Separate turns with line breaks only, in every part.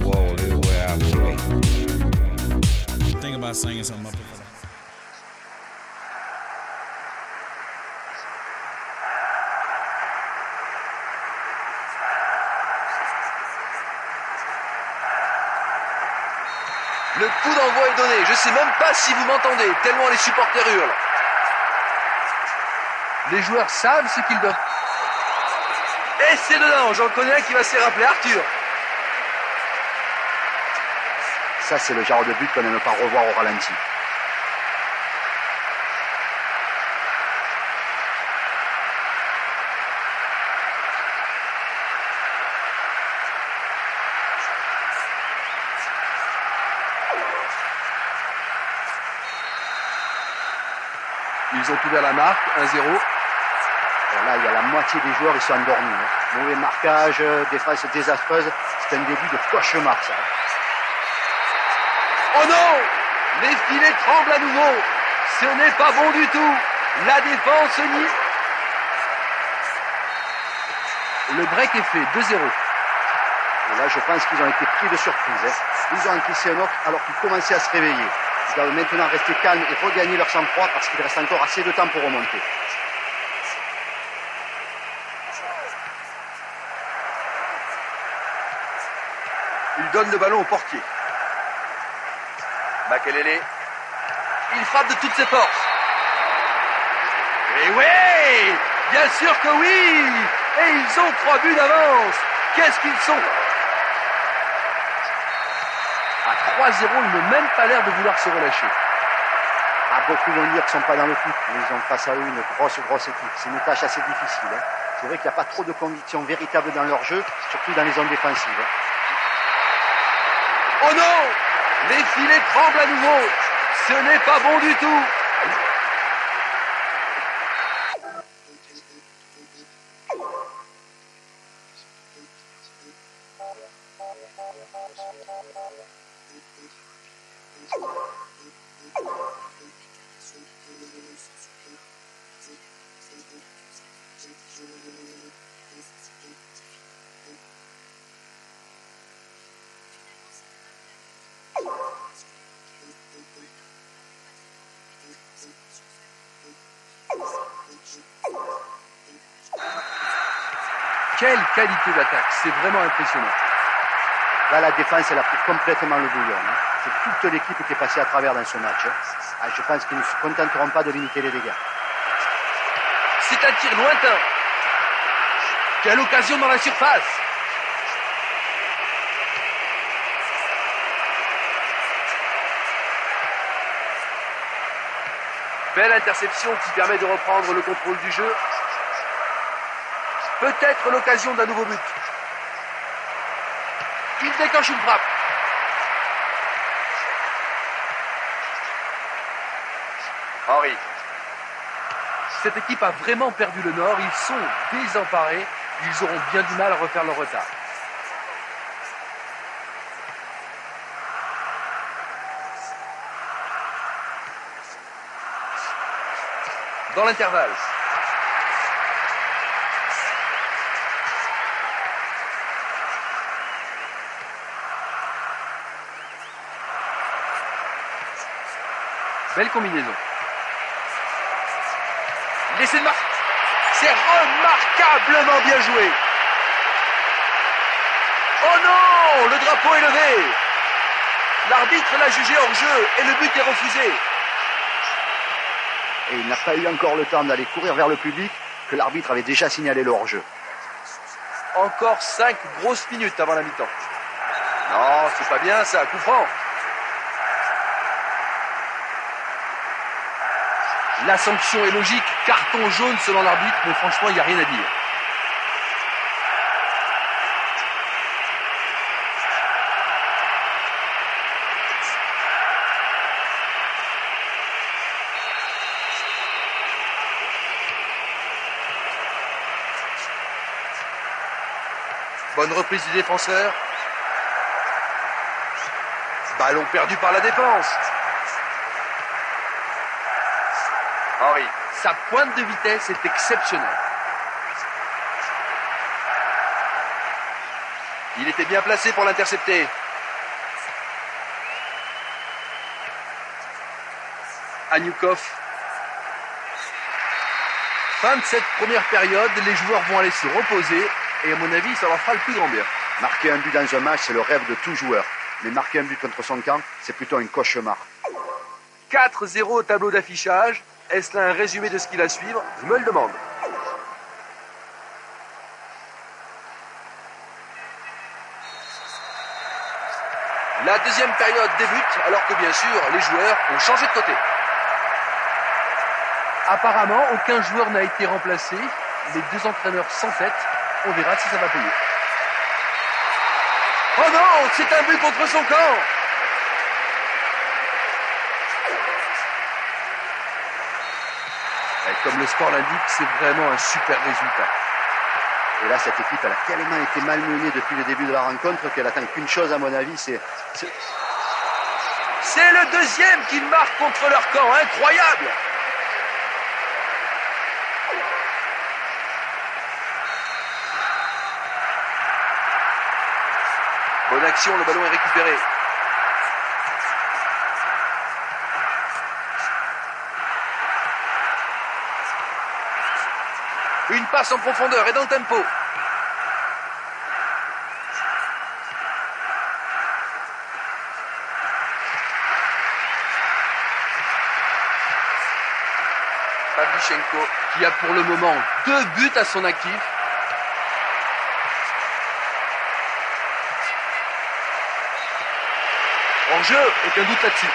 Whoa, this is where I play.
Think about singing something up for that.
Le coup d'envoi est donné. Je sais même pas si vous m'entendez, tellement les supporters hurlent. Les joueurs savent ce qu'ils doivent. Et c'est dedans, j'en connais un qui va s'y rappeler, Arthur.
Ça, c'est le genre de but qu'on n'aime pas revoir au ralenti.
Ils ont ouvert la marque, 1-0.
Là, il y a la moitié des joueurs, ils sont endormis. Hein. Mauvais marquage, défense désastreuse. C'est un début de cauchemar, ça.
Oh non! Les filets tremblent à nouveau. Ce n'est pas bon du tout. La défense nie. Le break est fait, 2-0.
Et là, je pense qu'ils ont été pris de surprise. Hein. Ils ont encaissé un autre alors qu'ils commençaient à se réveiller. Ils doivent maintenant rester calmes et regagner leur sang-froid parce qu'il reste encore assez de temps pour remonter.
Il donne le ballon au portier. Makelele. Il frappe de toutes ses forces. Et oui! Bien sûr que oui! Et ils ont 3 buts d'avance. Qu'est-ce qu'ils sont? À 3-0, ils n'ont même pas l'air de vouloir se relâcher.
Ah, beaucoup vont dire qu'ils ne sont pas dans le coup, mais ils ont face à eux une grosse équipe. C'est une tâche assez difficile. Hein. C'est vrai qu'il n'y a pas trop de conviction véritable dans leur jeu, surtout dans les zones défensives. Hein.
Oh non! Les filets tremblent à nouveau. Ce n'est pas bon du tout. Quelle qualité d'attaque, c'est vraiment impressionnant.
Là, la défense, elle a pris complètement le bouillon. Hein. C'est toute l'équipe qui est passée à travers dans ce match. Hein. Ah, je pense qu'ils ne se contenteront pas de limiter les dégâts.
C'est un tir lointain. Quelle occasion dans la surface. Belle interception qui permet de reprendre le contrôle du jeu. Peut-être l'occasion d'un nouveau but. Il déclenche une frappe. Henry. Cette équipe a vraiment perdu le nord. Ils sont désemparés. Ils auront bien du mal à refaire leur retard. Dans l'intervalle. Belle combinaison. L'essai de marque. C'est remarquablement bien joué. Oh non! Le drapeau est levé. L'arbitre l'a jugé hors jeu et le but est refusé.
Et il n'a pas eu encore le temps d'aller courir vers le public que l'arbitre avait déjà signalé le hors-jeu.
Encore 5 grosses minutes avant la mi-temps. Non, c'est pas bien ça, coup franc. La sanction est logique, carton jaune selon l'arbitre, mais franchement, il n'y a rien à dire. Bonne reprise du défenseur. Ballon perdu par la défense. Henry, sa pointe de vitesse est exceptionnelle. Il était bien placé pour l'intercepter. Aniukov. Fin de cette première période, les joueurs vont aller se reposer et à mon avis, ça leur fera le plus grand bien.
Marquer un but dans un match, c'est le rêve de tout joueur. Mais marquer un but contre son camp, c'est plutôt un cauchemar.
4-0 au tableau d'affichage. Est-ce là un résumé de ce qui va suivre? Je me le demande. La deuxième période débute alors que bien sûr les joueurs ont changé de côté. Apparemment, aucun joueur n'a été remplacé. Les deux entraîneurs s'entêtent. On verra si ça va payer. Oh non, c'est un but contre son camp. Et comme le score l'indique, c'est vraiment un super résultat.
Et là, cette équipe, elle a tellement été malmenée depuis le début de la rencontre qu'elle attend qu'une chose, à mon avis, c'est...
C'est le deuxième qu'ils marquent contre leur camp. Incroyable! Bonne action, le ballon est récupéré. Une passe en profondeur et dans le tempo. Pavlyuchenko qui a pour le moment 2 buts à son actif. En jeu, aucun doute là-dessus.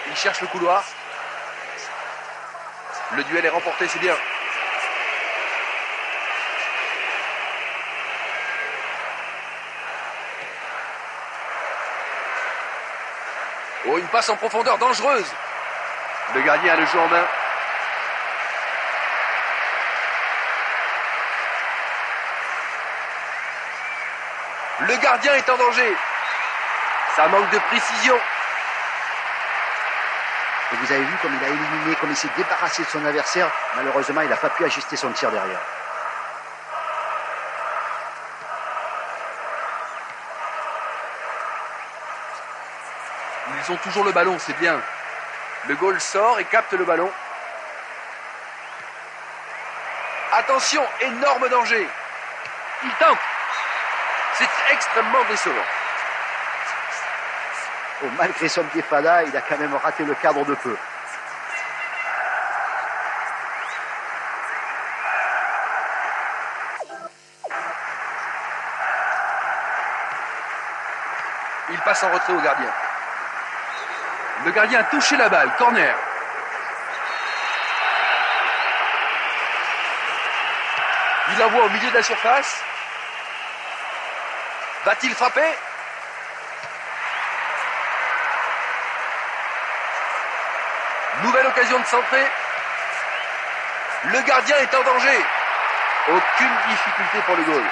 Il cherche le couloir. Le duel est remporté, c'est bien. Oh, une passe en profondeur dangereuse. Le gardien a le jeu en main. Le gardien est en danger. Ça manque de précision.
Et vous avez vu comme il a éliminé, comme il s'est débarrassé de son adversaire. Malheureusement, il n'a pas pu ajuster son tir derrière.
Ils ont toujours le ballon, c'est bien. Le goal sort et capte le ballon. Attention, énorme danger. Il tente. C'est extrêmement décevant.
Oh, malgré son défada, il a quand même raté le cadre de peu.
Il passe en retrait au gardien. Le gardien a touché la balle. Corner. Il l'envoie au milieu de la surface. Va-t-il frapper? Nouvelle occasion de centrer. Le gardien est en danger. Aucune difficulté pour le goal.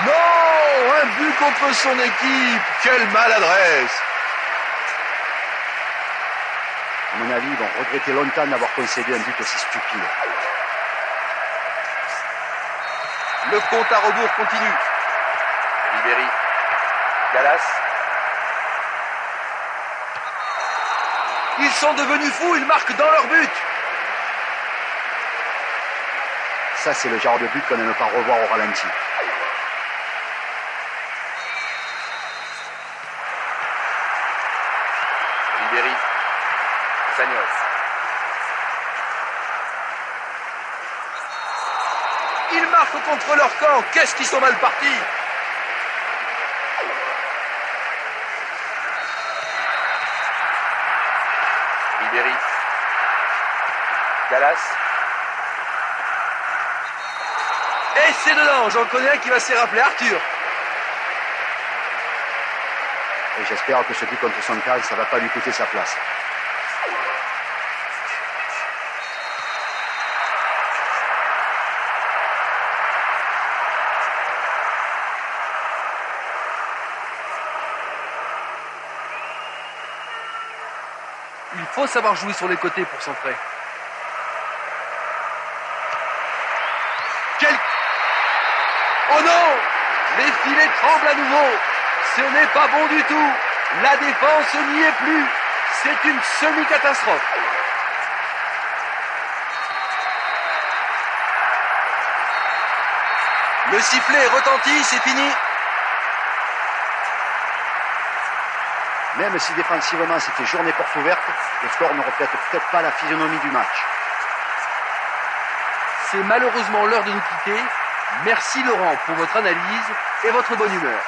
Non! Un but contre son équipe. Quelle maladresse!
À mon avis, ils vont regretter longtemps d'avoir concédé un but aussi stupide.
Le compte à rebours continue. Ribéry. Gallas. Ils sont devenus fous, ils marquent dans leur but.
Ça, c'est le genre de but qu'on n'aime pas revoir au ralenti.
Ribéry. Sagnos. Ils marquent contre leur camp. Qu'est-ce qu'ils sont mal partis? Ribéry. Gallas. Et c'est dedans. J'en connais un qui va s'y rappeler. Arthur.
Et j'espère que ce but contre son camp, ça ne va pas lui coûter sa place.
Il faut savoir jouer sur les côtés pour centrer. Oh non! Les filets tremblent à nouveau. Ce n'est pas bon du tout. La défense n'y est plus. C'est une semi-catastrophe. Le sifflet retentit, c'est fini.
Même si défensivement c'était journée porte ouverte, le score ne reflète peut-être pas la physionomie du match.
C'est malheureusement l'heure de nous quitter. Merci Laurent pour votre analyse et votre bonne humeur.